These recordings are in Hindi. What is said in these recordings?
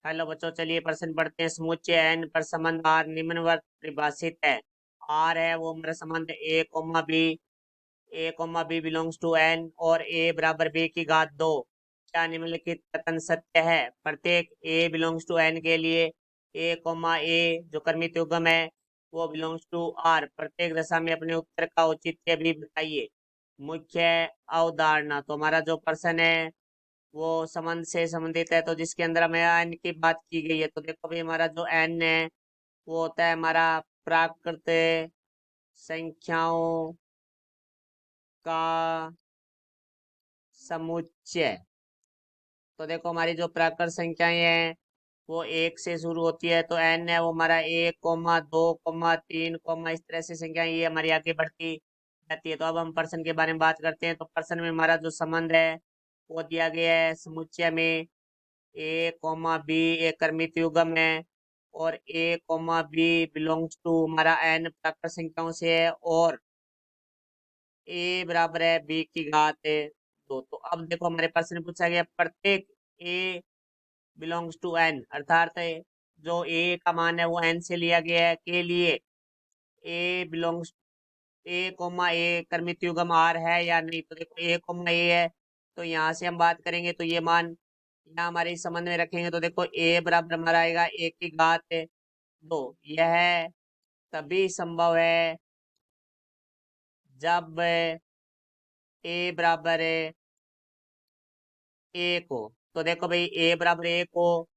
हेलो बच्चों, चलिए प्रश्न पढ़ते हैं। समुच्चय एन पर संबंध आर निम्नवत परिभाषित है। आर है वो हमारा संबंध A comma B belongs to N और ए बराबर बी की घात 2। क्या निम्नलिखित कथन सत्य है? प्रत्येक ए बिलोंग्स टू एन के लिए ए जो क्रमिक युग्म है वो बिलोंग्स टू आर। प्रत्येक दशा में अपने उत्तर का औचित्य भी बताइए। मुख्य अवधारणा, तो हमारा जो प्रश्न है वो संबंध से संबंधित है, तो जिसके अंदर हमें एन की बात की गई है। तो देखो भाई, हमारा जो एन है वो होता है हमारा प्राकृत संख्याओं का समुच्चय। तो देखो, हमारी जो प्राकृत संख्याएं हैं वो एक से शुरू होती है, तो एन है वो हमारा 1, 2, 3, इस तरह से संख्याएं ये हमारी आगे बढ़ती जाती है। तो अब हम पर्सन के बारे में बात करते हैं। तो पर्सन में हमारा जो संबंध है वो दिया गया है समुच्चय में A, B एक कर्मित युग्म है और A, B बिलोंग्स टू हमारा n प्राकृत संख्याओं से है और A बराबर है B की घात 2। तो अब देखो, हमारे प्रश्न में पूछा गया प्रत्येक A बिलोंग्स टू n, अर्थात जो A का मान है वो n से लिया गया है के लिए बिलोंग्स A, कर्मित युग्म R है या नहीं। तो देखो A, है, तो यहाँ से हम बात करेंगे तो ये मान यहाँ हमारे इस संबंध में रखेंगे। तो देखो A बराबर हमारा आएगा 1 की घात 2। यह तभी संभव है जब A बराबर 1 हो। तो देखो भाई, A बराबर 1 हो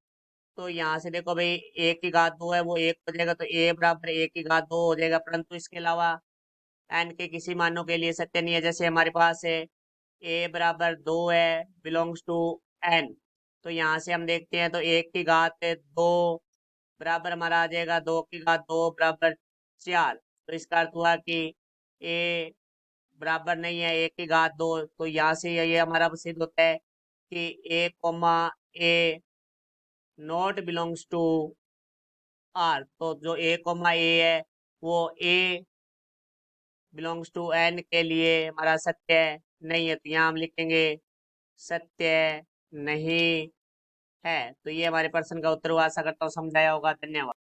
तो यहाँ से देखो भाई 1 की घात 2 है वो 1 हो जाएगा, तो A बराबर 1 की घात 2 हो जाएगा। परंतु इसके अलावा n के किसी मानों के लिए सत्य नहीं है। जैसे हमारे पास है A बराबर 2 है बिलोंग्स टू n, तो यहाँ से हम देखते हैं तो 1 की घात 2 बराबर हमारा आ जाएगा 2 की घात 2 बराबर 4। तो इसका अर्थ हुआ कि A बराबर नहीं है 1 की घात 2। तो यहाँ से ये हमारा सिद्ध होता है कि A, not belongs to R. तो जो A, है वो A बिलोंग्स टू n के लिए हमारा सत्य नहीं है। तो यहाँ हम लिखेंगे सत्य नहीं है। तो ये हमारे प्रश्न का उत्तर हुआ। आशा करता हूँ समझाया होगा। धन्यवाद।